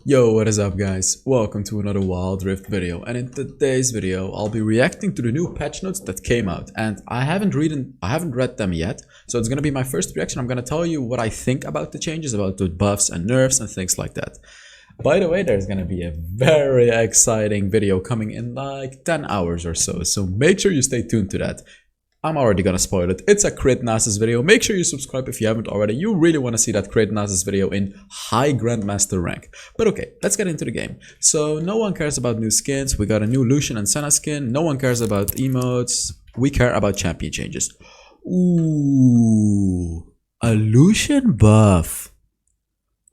Yo, what is up guys? Welcome to another Wild Rift video, and in today's video I'll be reacting to the new patch notes that came out, and I haven't read them yet, so it's gonna be my first reaction. I'm gonna tell you what I think about the changes, about the buffs and nerfs and things like that. By the way, there's gonna be a very exciting video coming in like 10 hours or so make sure you stay tuned to that. I'm already gonna spoil it. It's a Crit Nasus video. Make sure you subscribe if you haven't already. You really want to see that Crit Nasus video in high Grandmaster rank. But okay, let's get into the game. So no one cares about new skins. We got a new Lucian and Sona skin. No one cares about emotes. We care about champion changes. Ooh, a Lucian buff.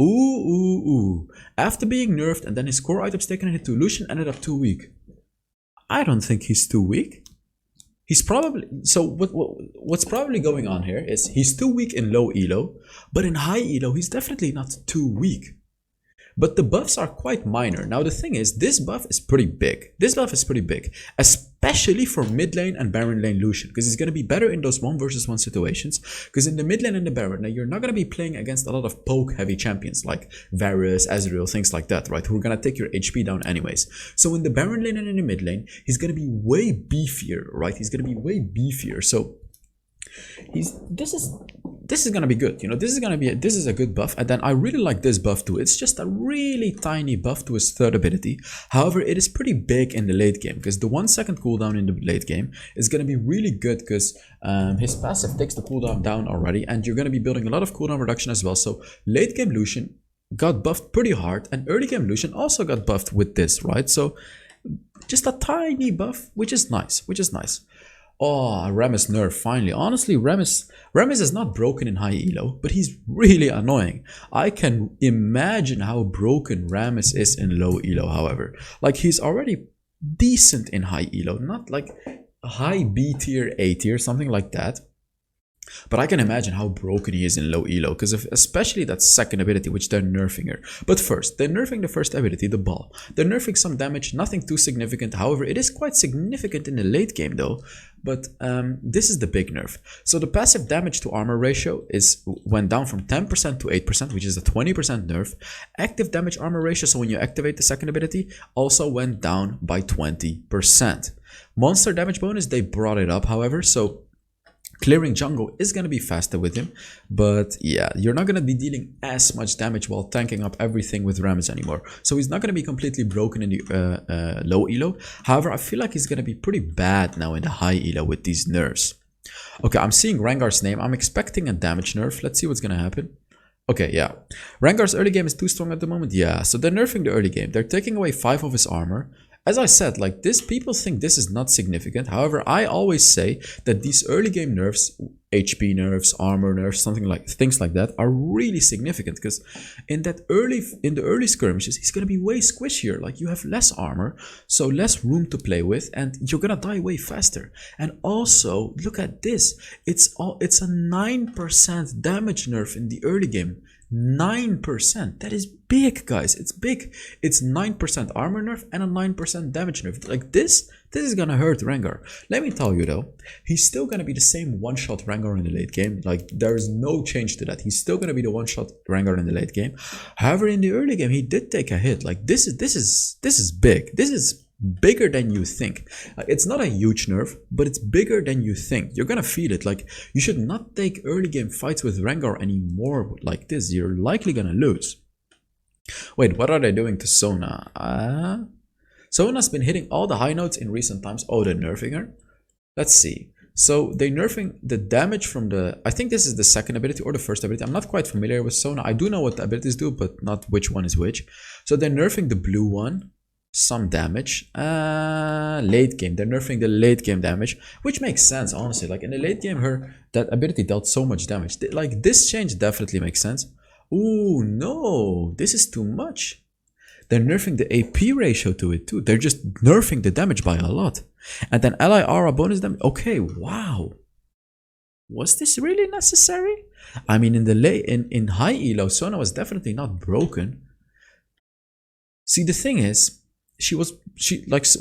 Ooh. After being nerfed and then his core items taken a hit to, Lucian ended up too weak. I don't think he's too weak. He's probably, so what's probably going on here is he's too weak in low elo, but in high elo he's definitely not too weak. But the buffs are quite minor. Now the thing is, this buff is pretty big. This buff is pretty big, especially for mid lane and Baron lane Lucian, because he's going to be better in those 1 versus 1 situations. Because in the mid lane and the Baron, now you're not going to be playing against a lot of poke heavy champions like Varus, Ezreal, things like that, right? Who are going to take your HP down anyways. So in the Baron lane and in the mid lane, he's going to be way beefier, right? He's going to be way beefier. So this is gonna be good, you know. This is a good buff, and then I really like this buff too. It's just a really tiny buff to his third ability. However, it is pretty big in the late game, because the 1 second cooldown in the late game is gonna be really good, because his passive takes the cooldown down already, and you're gonna be building a lot of cooldown reduction as well. So late game Lucian got buffed pretty hard, and early game Lucian also got buffed with this, right? So just a tiny buff, which is nice. Oh, Rammus nerf, finally. Honestly, Rammus is not broken in high elo, but he's really annoying. I can imagine how broken Rammus is in low elo, however. Like, he's already decent in high elo, not like high B tier, A tier, something like that. But I can imagine how broken he is in low elo, because especially that second ability, which they're nerfing her. But first, they're nerfing the first ability, the ball. They're nerfing some damage, nothing too significant. However, it is quite significant in the late game though. But this is the big nerf. So the passive damage to armor ratio went down from 10% to 8%, which is a 20% nerf. Active damage armor ratio, so when you activate the second ability, also went down by 20%. Monster damage bonus, they brought it up, however, so clearing jungle is going to be faster with him, but yeah, you're not going to be dealing as much damage while tanking up everything with Rammus anymore. So he's not going to be completely broken in the low elo. However, I feel like he's going to be pretty bad now in the high elo with these nerfs. Okay, I'm seeing Rengar's name. I'm expecting a damage nerf. Let's see what's going to happen. Okay, yeah. Rengar's early game is too strong at the moment. Yeah, so they're nerfing the early game. They're taking away 5 of his armor. As I said, like this, people think this is not significant. However, I always say that these early game nerfs, HP nerfs, armor nerfs, things like that, are really significant, because in the early skirmishes, he's gonna be way squishier. Like, you have less armor, so less room to play with, and you're gonna die way faster. And also, look at this. It's a 9% damage nerf in the early game. 9%. That is big, guys. It's big. It's 9% armor nerf and a 9% damage nerf. Like this is gonna hurt Rengar. Let me tell you though, he's still gonna be the same one-shot Rengar in the late game. Like, there's no change to that. He's still gonna be the one-shot Rengar in the late game. However, in the early game, he did take a hit. Like, this is big. This is bigger than you think. It's not a huge nerf, but it's bigger than you think. You're gonna feel it. Like, you should not take early game fights with Rengar anymore like this. You're likely gonna lose. Wait, what are they doing to Sona? Sona's been hitting all the high notes in recent times. Oh, they're nerfing her? Let's see. So they're nerfing the damage from the, I think this is the second ability or the first ability. I'm not quite familiar with Sona. I do know what the abilities do, but not which one is which. So they're nerfing the blue one. Some damage. Late game, they're nerfing the late game damage, which makes sense, honestly. Like, in the late game, that ability dealt so much damage. Like, this change definitely makes sense. Ooh, no, this is too much. They're nerfing the AP ratio to it too. They're just nerfing the damage by a lot. And then ally aura bonus damage. Okay, wow. Was this really necessary? I mean, in high elo, Sona was definitely not broken. See, the thing is,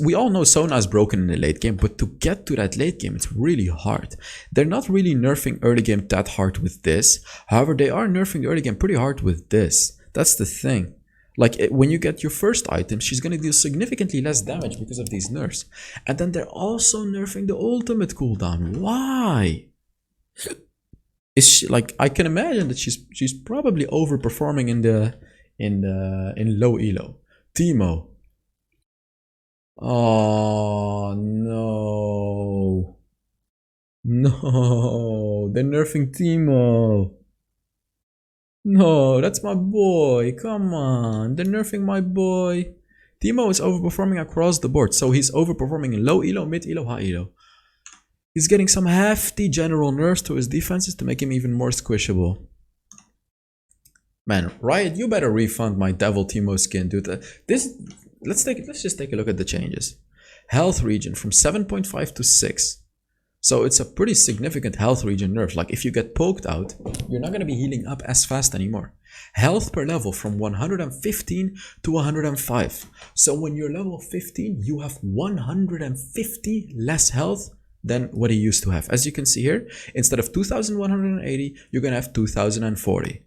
we all know Sona is broken in the late game, but to get to that late game, it's really hard. They're not really nerfing early game that hard with this. However, they are nerfing the early game pretty hard with this. That's the thing. Like when you get your first item, she's gonna deal significantly less damage because of these nerfs. And then they're also nerfing the ultimate cooldown. Why? Is she like, I can imagine that she's probably overperforming in low elo. Teemo. Oh no. No, they're nerfing Teemo. No, that's my boy. Come on, they're nerfing my boy. Teemo is overperforming across the board. So he's overperforming in low elo, mid elo, high elo. He's getting some hefty general nerfs to his defenses to make him even more squishable. Man, Riot, you better refund my Devil Teemo skin, dude. Let's just take a look at the changes. Health region from 7.5 to 6. So it's a pretty significant health region nerf. Like if you get poked out, you're not going to be healing up as fast anymore. Health per level from 115 to 105. So when you're level 15, you have 150 less health than what he used to have. As you can see here, instead of 2180, you're going to have 2040.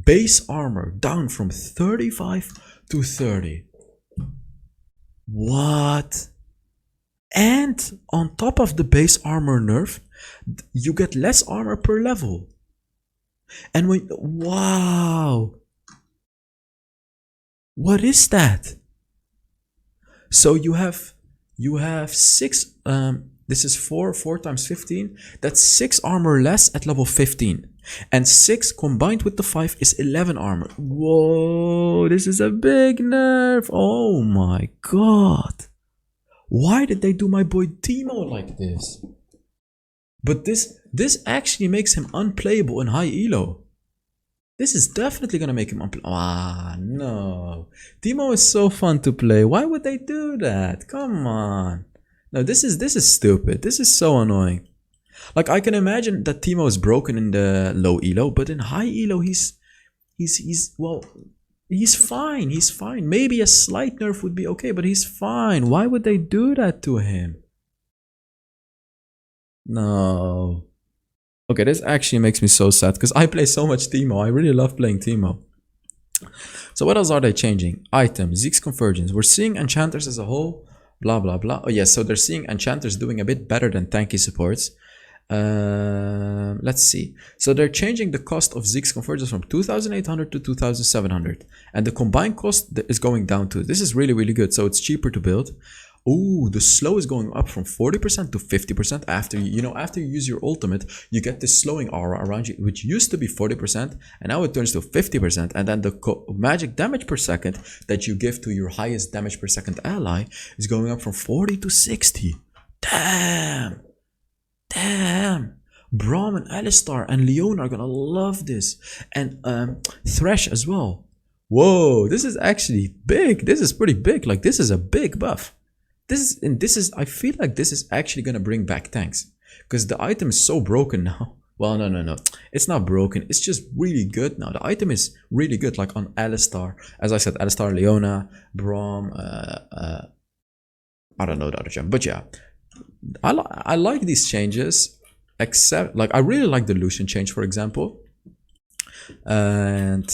Base armor down from 35 to 30. What? And on top of the base armor nerf, you get less armor per level. And when, wow. What is that? So you have 6, this is 4 times 15. That's 6 armor less at level 15. And 6 combined with the 5 is 11 armor. Whoa, this is a big nerf. Oh my god. Why did they do my boy Teemo like this? But this actually makes him unplayable in high elo. This is definitely gonna make him unplayable. Ah, no. Teemo is so fun to play. Why would they do that? Come on. No, this is stupid. This is so annoying. Like I can imagine that Teemo is broken in the low elo, but in high elo he's fine. He's fine. Maybe a slight nerf would be okay, but he's fine. Why would they do that to him? No. Okay, this actually makes me so sad because I play so much Teemo. I really love playing Teemo. So what else are they changing? Items, Zeke's convergence. We're seeing enchanters as a whole. Blah blah blah. Oh yes, so they're seeing enchanters doing a bit better than tanky supports. Let's see. So they're changing the cost of Zeke's convergence from 2,800 to 2,700, and the combined cost is going down too. This is really good. So it's cheaper to build. Ooh, the slow is going up from 40% to 50% after you use your ultimate. You get this slowing aura around you, which used to be 40%, and now it turns to 50%. And then the magic damage per second that you give to your highest damage per second ally is going up from 40 to 60. Damn. Braum and Alistar and Leon are gonna love this. And Thresh as well. Whoa, this is actually big. This is pretty big. Like this is a big buff. I feel like this is actually gonna bring back tanks. Because the item is so broken now. Well, no. It's not broken. It's just really good now. The item is really good. Like on Alistar. As I said, Alistar, Leona, Braum, I don't know the other gem. But yeah. I like these changes, except like I really like the Lucian change, for example, and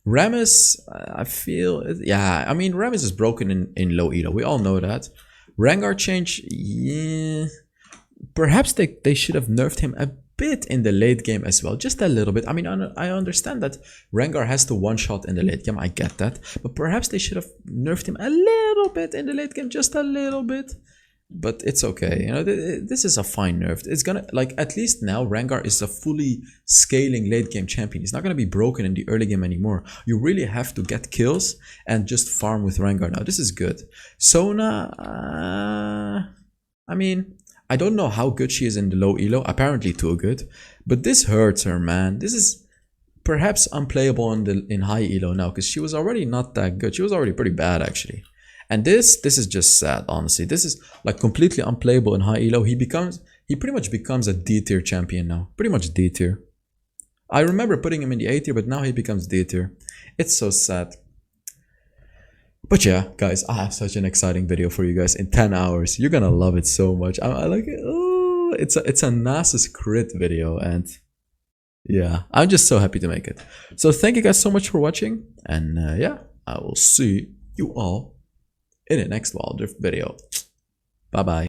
Rammus. I feel, yeah, I mean Rammus is broken in low elo. We all know that. Rengar change, yeah, perhaps they should have nerfed him a bit in the late game as well, just a little bit. I mean, I understand that Rengar has to one shot in the late game. I get that, but perhaps they should have nerfed him a little bit in the late game, just a little bit. But it's okay, this is a fine nerf. It's gonna, like, at least now Rengar is a fully scaling late game champion. He's not gonna be broken in the early game anymore. You really have to get kills and just farm with Rengar now. This is good. Sona, I mean, I don't know how good she is in the low elo. Apparently too good, but this hurts her, man. This is perhaps unplayable in high elo now because she was already not that good. She was already pretty bad actually. And this is just sad, honestly. This is like completely unplayable in high elo. He pretty much becomes a D tier champion now. Pretty much D tier. I remember putting him in the A tier, but now he becomes D tier. It's so sad. But yeah, guys, I have such an exciting video for you guys in 10 hours. You're gonna love it so much. I like it. Oh, it's a Nasus crit video, and yeah, I'm just so happy to make it. So thank you guys so much for watching, and yeah. I will see you all in the next Wild Rift video. Bye bye.